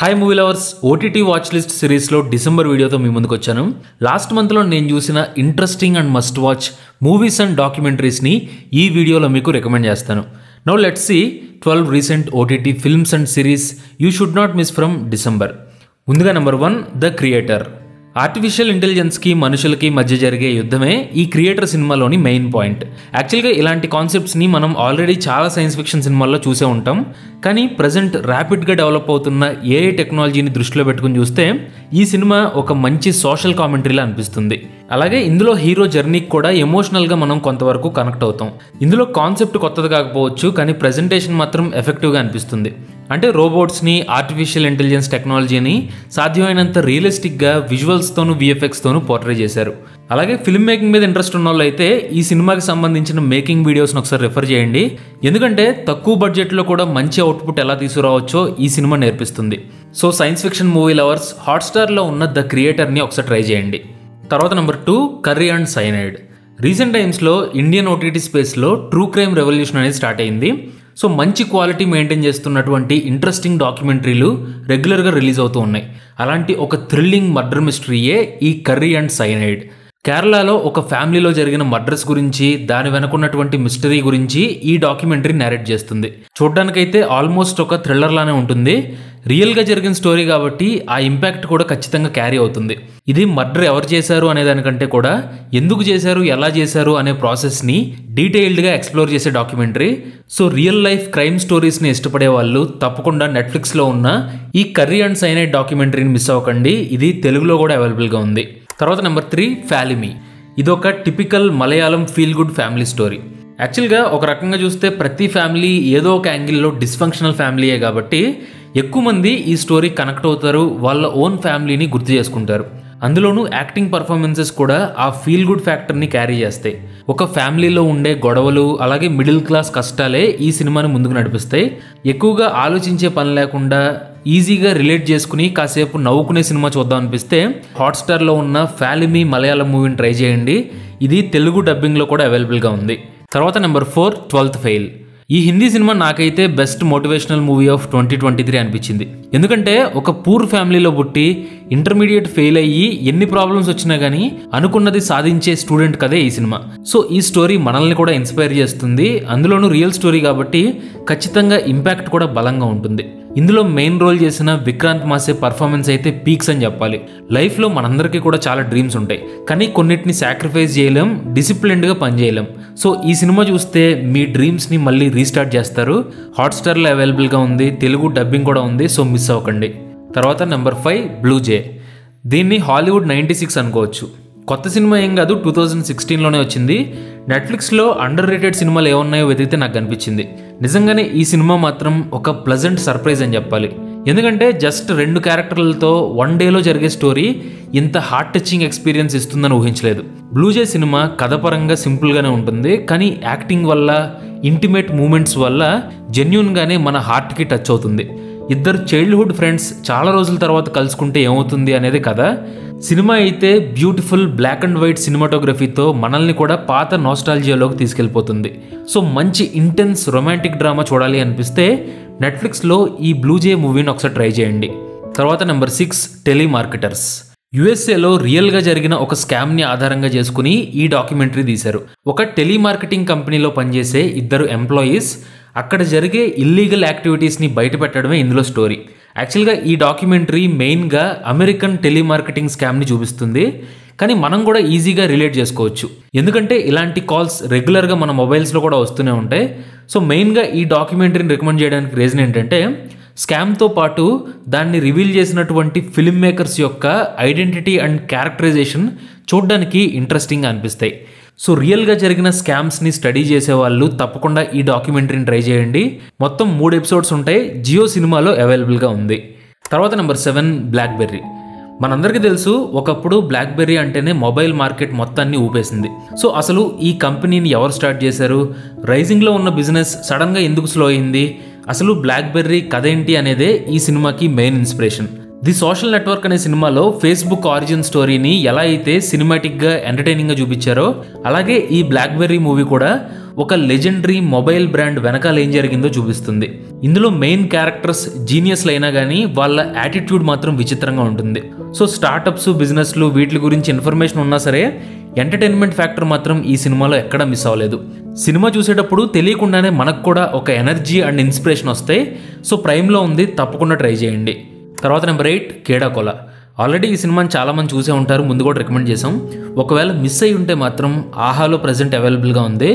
Hi movie lovers, OTT watch list సిరీస్లో December వీడియోతో మీ ముందుకు వచ్చాను. లాస్ట్ మంత్లో నేను చూసిన interesting and must watch movies and డాక్యుమెంటరీస్ని ఈ వీడియోలో మీకు రికమెండ్ చేస్తాను. Now let's see 12 recent OTT films and series you should not miss from December. ముందుగా నెంబర్ 1, ద క్రియేటర్. ఆర్టిఫిషియల్ ఇంటెలిజెన్స్కి మనుషులకి మధ్య జరిగే యుద్ధమే ఈ క్రియేటర్ సినిమాలోని మెయిన్ పాయింట్. యాక్చువల్గా ఇలాంటి కాన్సెప్ట్స్ని మనం ఆల్రెడీ చాలా సైన్స్ ఫిక్షన్ సినిమాల్లో చూసే ఉంటాం. కానీ ప్రజెంట్ ర్యాపిడ్గా డెవలప్ అవుతున్న ఏఐ టెక్నాలజీని దృష్టిలో పెట్టుకుని చూస్తే ఈ సినిమా ఒక మంచి సోషల్ కామెంటరీలా అనిపిస్తుంది. అలాగే ఇందులో హీరో జర్నీకి కూడా ఎమోషనల్గా మనం కొంతవరకు కనెక్ట్ అవుతాం. ఇందులో కాన్సెప్ట్ కొత్తది కాకపోవచ్చు, కానీ ప్రజెంటేషన్ మాత్రం ఎఫెక్టివ్గా అనిపిస్తుంది. అంటే రోబోట్స్ని, ఆర్టిఫిషియల్ ఇంటెలిజెన్స్ టెక్నాలజీని సాధ్యమైనంత రియలిస్టిక్గా విజువల్స్తోనూ విఎఫ్ఎక్స్తోనూ పోర్ట్రే చేశారు. అలాగే ఫిల్మ్ మేకింగ్ మీద ఇంట్రెస్ట్ ఉన్న వాళ్ళు అయితే ఈ సినిమాకి సంబంధించిన మేకింగ్ వీడియోస్ని ఒకసారి రెఫర్ చేయండి. ఎందుకంటే తక్కువ బడ్జెట్లో కూడా మంచి అవుట్పుట్ ఎలా తీసుకురావచ్చో ఈ సినిమా నేర్పిస్తుంది. So science fiction movie lovers, హాట్స్టార్లో ఉన్న ద క్రియేటర్ని ఒకసారి ట్రై చేయండి. తర్వాత number 2, curry and cyanide. Recent టైమ్స్లో ఇండియన్ ఓటీటీ స్పేస్లో ట్రూ క్రైమ్ రెవల్యూషన్ అనేది స్టార్ట్ అయింది. సో మంచి క్వాలిటీ మెయింటైన్ చేస్తున్నటువంటి ఇంట్రెస్టింగ్ డాక్యుమెంటరీలు రెగ్యులర్గా రిలీజ్ అవుతూ ఉన్నాయి. అలాంటి ఒక థ్రిల్లింగ్ మర్డర్ మిస్టరీయే ఈ కర్రీ అండ్ సైనైడ్. కేరళలో ఒక ఫ్యామిలీలో జరిగిన మర్డర్స్ గురించి, దాని వెనకున్నటువంటి మిస్టరీ గురించి ఈ డాక్యుమెంటరీ నేరేట్ చేస్తుంది. చూడ్డానికైతే ఆల్మోస్ట్ ఒక థ్రిల్లర్ లానే ఉంటుంది. రియల్గా జరిగిన స్టోరీ కాబట్టి ఆ ఇంపాక్ట్ కూడా ఖచ్చితంగా క్యారీ అవుతుంది. ఇది మర్డర్ ఎవరు చేశారు అనే దానికంటే కూడా ఎందుకు చేశారు, ఎలా చేశారు అనే ప్రాసెస్ని డీటెయిల్డ్గా ఎక్స్ప్లోర్ చేసే documentary. So real life crime స్టోరీస్ని ఇష్టపడే వాళ్ళు తప్పకుండా నెట్ఫ్లిక్స్లో ఉన్న ఈ కర్రీ అండ్ సైనైడ్ డాక్యుమెంటరీని మిస్ అవ్వకండి. ఇది తెలుగులో కూడా అవైలబుల్గా ఉంది. తర్వాత నెంబర్ 3, ఫ్యాలిమీ. ఇదొక typical Malayalam feel good family story. యాక్చువల్గా ఒక రకంగా చూస్తే ప్రతి ఫ్యామిలీ ఏదో ఒక యాంగిల్లో డిస్ఫంక్షనల్ ఫ్యామిలీయే కాబట్టి ఎక్కువ మంది ఈ స్టోరీ కనెక్ట్ అవుతారు, వాళ్ళ ఓన్ ఫ్యామిలీని గుర్తు చేసుకుంటారు. అందులోనూ యాక్టింగ్ పర్ఫార్మెన్సెస్ కూడా ఆ ఫీల్ గుడ్ ఫ్యాక్టర్ని క్యారీ చేస్తాయి. ఒక ఫ్యామిలీలో ఉండే గొడవలు, అలాగే మిడిల్ క్లాస్ కష్టాలే ఈ సినిమాని ముందుకు నడిపిస్తాయి. ఎక్కువగా ఆలోచించే పని లేకుండా ఈజీగా రిలేట్ చేసుకుని కాసేపు నవ్వుకునే సినిమా చూద్దాం అనిపిస్తే హాట్స్టార్లో ఉన్న ఫ్యాలిమీ మలయాళం మూవీని ట్రై చేయండి. ఇది తెలుగు డబ్బింగ్లో కూడా అవైలబుల్గా ఉంది. తర్వాత నెంబర్ 4, 12th ఫెయిల్. ఈ హిందీ సినిమా నాకైతే బెస్ట్ మోటివేషనల్ మూవీ ఆఫ్ 2023 అనిపించింది. ఎందుకంటే ఒక పూర్ ఫ్యామిలీలో పుట్టి ఇంటర్మీడియట్ ఫెయిల్ అయ్యి ఎన్ని ప్రాబ్లమ్స్ వచ్చినా కానీ అనుకున్నది సాధించే స్టూడెంట్ కదే ఈ సినిమా. సో ఈ స్టోరీ మనల్ని కూడా ఇన్స్పైర్ చేస్తుంది. అందులోనూ రియల్ స్టోరీ కాబట్టి ఖచ్చితంగా ఇంపాక్ట్ కూడా బలంగా ఉంటుంది. ఇందులో మెయిన్ రోల్ చేసిన విక్రాంత్ మాసే పర్ఫార్మెన్స్ అయితే పీక్స్ అని చెప్పాలి. లైఫ్లో మనందరికీ కూడా చాలా డ్రీమ్స్ ఉంటాయి, కానీ కొన్నిటిని సాక్రిఫైస్ చేయలేం, డిసిప్లిన్డ్గా పనిచేయలేం. సో ఈ సినిమా చూస్తే మీ డ్రీమ్స్ని మళ్ళీ రీస్టార్ట్ చేస్తారు. హాట్స్టార్లో అవైలబుల్గా ఉంది, తెలుగు డబ్బింగ్ కూడా ఉంది, సో మిస్ అవ్వకండి. తర్వాత నెంబర్ 5, బ్లూ జే. దీన్ని హాలీవుడ్ 96 అనుకోవచ్చు. కొత్త సినిమా ఏం కాదు, 2016లోనే వచ్చింది. నెట్ఫ్లిక్స్లో అండర్ రేటెడ్ సినిమాలు ఏమున్నాయో వెతికితే నాకు కనిపించింది. నిజంగానే ఈ సినిమా మాత్రం ఒక ప్లెజెంట్ సర్ప్రైజ్ అని చెప్పాలి. ఎందుకంటే జస్ట్ 2 క్యారెక్టర్లతో 1 డేలో జరిగే స్టోరీ ఇంత హార్ట్ టచింగ్ ఎక్స్పీరియన్స్ ఇస్తుందని ఊహించలేదు. బ్లూజే సినిమా కథపరంగా సింపుల్గానే ఉంటుంది, కానీ యాక్టింగ్ వల్ల, ఇంటిమేట్ మూమెంట్స్ వల్ల జెన్యూన్గానే మన హార్ట్కి టచ్ అవుతుంది. ఇద్దరు చైల్డ్హుడ్ ఫ్రెండ్స్ చాలా రోజుల తర్వాత కలుసుకుంటే ఏమవుతుంది అనేది కథ. సినిమా అయితే బ్యూటిఫుల్ బ్లాక్ అండ్ వైట్ సినిమాటోగ్రఫీతో మనల్ని కూడా పాత నోస్టాల్జియాలోకి తీసుకెళ్ళిపోతుంది. సో మంచి ఇంటెన్స్ రొమాంటిక్ డ్రామా చూడాలి అనిపిస్తే నెట్ఫ్లిక్స్లో ఈ బ్లూజే మూవీని ఒకసారి ట్రై చేయండి. తర్వాత నెంబర్ 6, టెలిమార్కెటర్స్. యుఎస్ఏలో రియల్గా జరిగిన ఒక స్కామ్ని ఆధారంగా చేసుకుని ఈ డాక్యుమెంటరీ తీశారు. ఒక టెలిమార్కెటింగ్ కంపెనీలో పనిచేసే 2 ఎంప్లాయీస్ అక్కడ జరిగే ఇల్లీగల్ యాక్టివిటీస్ని బయటపెట్టడమే ఇందులో స్టోరీ. యాక్చువల్గా ఈ డాక్యుమెంటరీ మెయిన్గా అమెరికన్ టెలిమార్కెటింగ్ స్కామ్ని చూపిస్తుంది, కానీ మనం కూడా ఈజీగా రిలేట్ చేసుకోవచ్చు. ఎందుకంటే ఇలాంటి కాల్స్ రెగ్యులర్గా మన మొబైల్స్లో కూడా వస్తూనే ఉంటాయి. సో మెయిన్గా ఈ డాక్యుమెంటరీని రికమెండ్ చేయడానికి రీజన్ ఏంటంటే స్కామ్తో పాటు దాన్ని రివీల్ చేసినటువంటి ఫిల్మ్ మేకర్స్ యొక్క ఐడెంటిటీ అండ్ క్యారెక్టరైజేషన్ చూడడానికి ఇంట్రెస్టింగ్గా అనిపిస్తాయి. సో రియల్గా జరిగిన స్కామ్స్ని స్టడీ చేసేవాళ్ళు తప్పకుండా ఈ డాక్యుమెంటరీని ట్రై చేయండి. మొత్తం 3 ఎపిసోడ్స్ ఉంటాయి, జియో సినిమాలో అవైలబుల్గా ఉంది. తర్వాత నెంబర్ 7, బ్లాక్బెర్రీ. మనందరికీ తెలుసు, ఒకప్పుడు బ్లాక్బెర్రీ అంటేనే మొబైల్ మార్కెట్ మొత్తాన్ని ఊపేసింది. సో అసలు ఈ కంపెనీని ఎవరు స్టార్ట్ చేశారు, రైజింగ్లో ఉన్న బిజినెస్ సడన్గా ఎందుకు స్లో అయింది, అసలు బ్లాక్బెర్రీ కథ ఏంటి అనేదే ఈ సినిమాకి main inspiration. The social network అనే సినిమాలో ఫేస్బుక్ ఆరిజిన్ స్టోరీని ఎలా అయితే సినిమాటిక్గా ఎంటర్టైనింగ్గా చూపించారో, అలాగే ఈ బ్లాక్బెర్రీ మూవీ కూడా ఒక లెజెండరీ మొబైల్ బ్రాండ్ వెనకాల ఏం జరిగిందో చూపిస్తుంది. ఇందులో మెయిన్ క్యారెక్టర్స్ జీనియస్లు అయినా కానీ వాళ్ళ యాటిట్యూడ్ మాత్రం విచిత్రంగా ఉంటుంది. సో స్టార్టప్స్, బిజినెస్లు వీటి గురించి ఇన్ఫర్మేషన్ ఉన్నా సరే ఎంటర్టైన్మెంట్ ఫ్యాక్టర్ మాత్రం ఈ సినిమాలో ఎక్కడా మిస్ అవ్వలేదు. సినిమా చూసేటప్పుడు తెలియకుండానే మనకు కూడా ఒక ఎనర్జీ అండ్ ఇన్స్పిరేషన్ వస్తాయి. సో ప్రైమ్లో ఉంది, తప్పకుండా ట్రై చేయండి. తర్వాత నెంబర్ 8 కేడాకోలా. ఆల్రెడీ ఈ సినిమాని చాలామంది చూసే ఉంటారు, ముందు కూడా రికమెండ్ చేసాం. ఒకవేళ మిస్ అయి ఉంటే మాత్రం ఆహాలో ప్రజెంట్ అవైలబుల్గా ఉంది.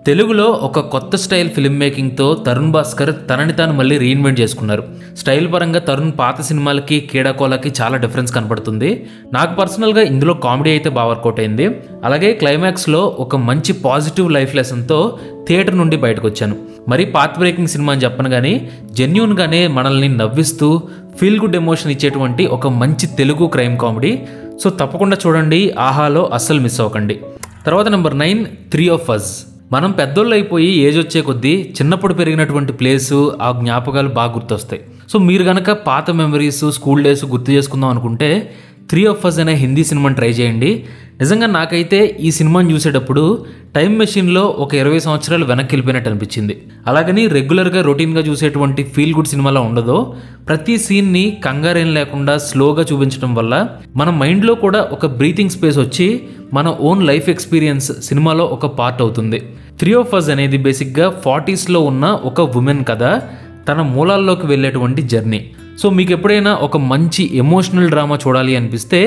తెలుగులో ఒక కొత్త స్టైల్ ఫిల్మ్ మేకింగ్తో తరుణ్ భాస్కర్ తనని తాను మళ్ళీ రీఇన్వెంట్ చేసుకున్నారు. స్టైల్ పరంగా తరుణ్ పాత సినిమాలకి కేడాకోలాకి చాలా డిఫరెన్స్ కనపడుతుంది. నాకు పర్సనల్గా ఇందులో కామెడీ అయితే బాగా వర్కౌట్ అయింది. అలాగే క్లైమాక్స్లో ఒక మంచి పాజిటివ్ లైఫ్ లెసన్తో థియేటర్ నుండి బయటకు వచ్చాను. మరీ పాత్ బ్రేకింగ్ సినిమా అని చెప్పను కానీ జెన్యూన్గానే మనల్ని నవ్విస్తూ ఫీల్ గుడ్ ఎమోషన్ ఇచ్చేటువంటి ఒక మంచి తెలుగు క్రైమ్ కామెడీ. సో తప్పకుండా చూడండి, ఆహాలో అస్సలు మిస్ అవ్వకండి. తర్వాత నెంబర్ 9 3 of Us. మనం పెద్దోళ్ళు అయిపోయి ఏజ్ వచ్చే కొద్దీ చిన్నప్పుడు పెరిగినటువంటి ప్లేసు, ఆ జ్ఞాపకాలు బాగా గుర్తొస్తాయి. సో మీరు కనుక పాత మెమరీస్, స్కూల్ డేస్ గుర్తు చేసుకుందాం అనుకుంటే 3 of Us అనే హిందీ సినిమాని ట్రై చేయండి. నిజంగా నాకైతే ఈ సినిమాని చూసేటప్పుడు టైం మెషిన్లో ఒక 20 సంవత్సరాలు వెనక్కి వెళ్ళిపోయినట్టు అనిపించింది. అలాగని రెగ్యులర్గా రొటీన్గా చూసేటువంటి ఫీల్ గుడ్ సినిమాలో ఉండదో ప్రతి సీన్ని కంగారేం లేకుండా స్లోగా చూపించడం వల్ల మన మైండ్లో కూడా ఒక బ్రీతింగ్ స్పేస్ వచ్చి మన ఓన్ లైఫ్ ఎక్స్పీరియన్స్ సినిమాలో ఒక పార్ట్ అవుతుంది. 3 of Us అనేది బేసిక్గా 40sలో ఉన్న ఒక ఉమెన్ కథ, తన మూలాల్లోకి వెళ్ళేటువంటి జర్నీ. సో మీకు ఎప్పుడైనా ఒక మంచి ఎమోషనల్ డ్రామా చూడాలి అనిపిస్తే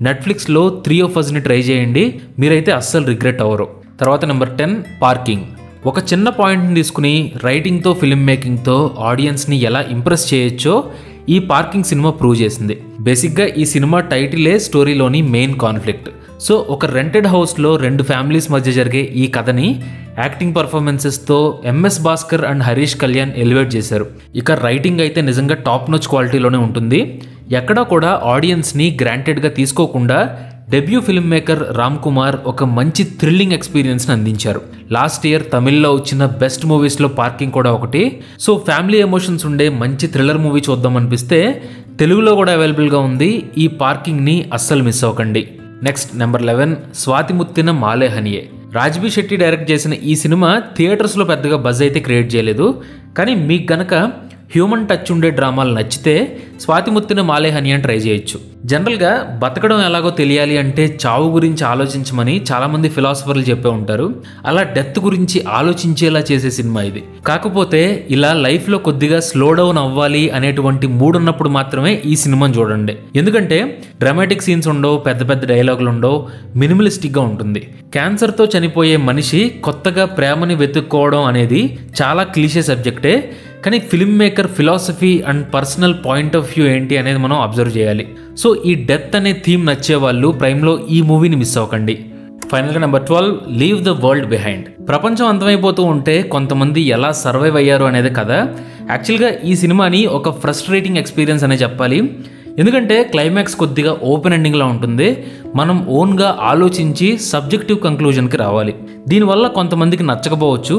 నెట్ఫ్లిక్స్లో 3 of Usని ట్రై చేయండి, మీరైతే అస్సలు రిగ్రెట్ అవ్వరు. తర్వాత నెంబర్ 10 పార్కింగ్. ఒక చిన్న పాయింట్ని తీసుకుని రైటింగ్తో, ఫిల్మ్ మేకింగ్తో ఆడియన్స్ని ఎలా ఇంప్రెస్ చేయొచ్చో ఈ పార్కింగ్ సినిమా ప్రూవ్ చేసింది. బేసిక్గా ఈ సినిమా టైటిలే స్టోరీలోని మెయిన్ కాన్ఫ్లిక్ట్. సో ఒక రెంటెడ్ హౌస్లో 2 ఫ్యామిలీస్ మధ్య జరిగే ఈ కథని యాక్టింగ్ పర్ఫార్మెన్సెస్తో MS Bhaskar and Harish Kalyan elevate చేశారు. ఇక రైటింగ్ అయితే నిజంగా టాప్ నాచ్ క్వాలిటీలోనే ఉంటుంది. ఎక్కడా కూడా ఆడియన్స్ని గ్రాంటెడ్గా తీసుకోకుండా debut film maker Ram Kumar ఒక మంచి థ్రిల్లింగ్ ఎక్స్పీరియన్స్ని అందించారు. లాస్ట్ ఇయర్ తమిళ్లో వచ్చిన బెస్ట్ మూవీస్లో పార్కింగ్ కూడా ఒకటి. సో ఫ్యామిలీ ఎమోషన్స్ ఉండే మంచి థ్రిల్లర్ మూవీ చూద్దాం అనిపిస్తే తెలుగులో కూడా అవైలబుల్గా ఉంది. ఈ పార్కింగ్ని అస్సలు మిస్ అవ్వకండి. Next number 11 Swathi Muthina Male Haniye. Raj B Shetty direct చేసిన ఈ సినిమా థియేటర్స్లో పెద్దగా బజ్ అయితే క్రియేట్ చేయలేదు. కానీ మీకు గనక హ్యూమన్ టచ్ ఉండే డ్రామాలు నచ్చితే స్వాతి ముత్తిన మాలే హనియే ట్రై చేయొచ్చు. జనరల్గా బతకడం ఎలాగో తెలియాలి అంటే చావు గురించి ఆలోచించమని చాలామంది ఫిలాసఫర్లు చెప్పే ఉంటారు. అలా డెత్ గురించి ఆలోచించేలా చేసే సినిమా ఇది. కాకపోతే ఇలా లైఫ్లో కొద్దిగా స్లో డౌన్ అవ్వాలి అనేటువంటి మూడ్ ఉన్నప్పుడు మాత్రమే ఈ సినిమాని చూడండి. ఎందుకంటే డ్రామాటిక్ సీన్స్ ఉండవు, పెద్ద పెద్ద డైలాగులు ఉండవు, మినిమలిస్టిక్గా ఉంటుంది. క్యాన్సర్తో చనిపోయే మనిషి కొత్తగా ప్రేమని వెతుక్కోవడం అనేది చాలా క్లీషే సబ్జెక్టే. కానీ film maker philosophy and personal point of view ఏంటి అనేది మనం అబ్జర్వ్ చేయాలి. సో ఈ డెత్ అనే థీమ్ నచ్చే వాళ్ళు ప్రైమ్లో ఈ మూవీని మిస్ అవ్వకండి. ఫైనల్గా number 12 leave the world behind. ప్రపంచం అంతమైపోతూ ఉంటే కొంతమంది ఎలా సర్వైవ్ అయ్యారు అనేది కదా. యాక్చువల్గా ఈ సినిమాని ఒక ఫ్రస్ట్రేటింగ్ ఎక్స్పీరియన్స్ అనే చెప్పాలి. ఎందుకంటే క్లైమాక్స్ కొద్దిగా ఓపెన్ ఎండింగ్లా ఉంటుంది. మనం ఓన్గా ఆలోచించి సబ్జెక్టివ్ కంక్లూజన్కి రావాలి. దీనివల్ల కొంతమందికి నచ్చకపోవచ్చు,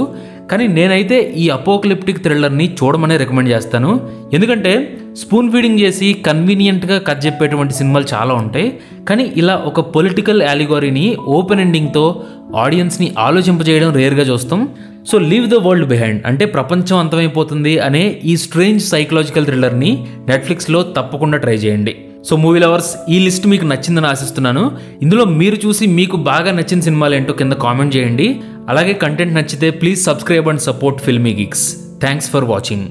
కానీ నేనైతే ఈ అపోకలిప్టిక్ థ్రిల్లర్ని చూడమనే రికమెండ్ చేస్తాను. ఎందుకంటే స్పూన్ ఫీడింగ్ చేసి కన్వీనియంట్గా కథ చెప్పేటువంటి సినిమాలు చాలా ఉంటాయి. కానీ ఇలా ఒక పొలిటికల్ యాలిగోరీని ఓపెన్ ఎండింగ్తో ఆడియన్స్ని ఆలోచింపజేయడం రేర్గా చూస్తాం. So leave the world behind అంటే ప్రపంచం అంతమైపోతుంది అనే ఈ స్ట్రేంజ్ సైకలాజికల్ థ్రిల్లర్ని నెట్ఫ్లిక్స్లో తప్పకుండా ట్రై చేయండి. సో మూవీ లవర్స్, ఈ లిస్ట్ మీకు నచ్చిందని ఆశిస్తున్నాను. ఇందులో మీరు చూసి మీకు బాగా నచ్చిన సినిమాలు ఏంటో కింద కామెంట్ చేయండి. అలాగే కంటెంట్ నచ్చితే please subscribe and support filmy గిక్స్. Thanks for watching.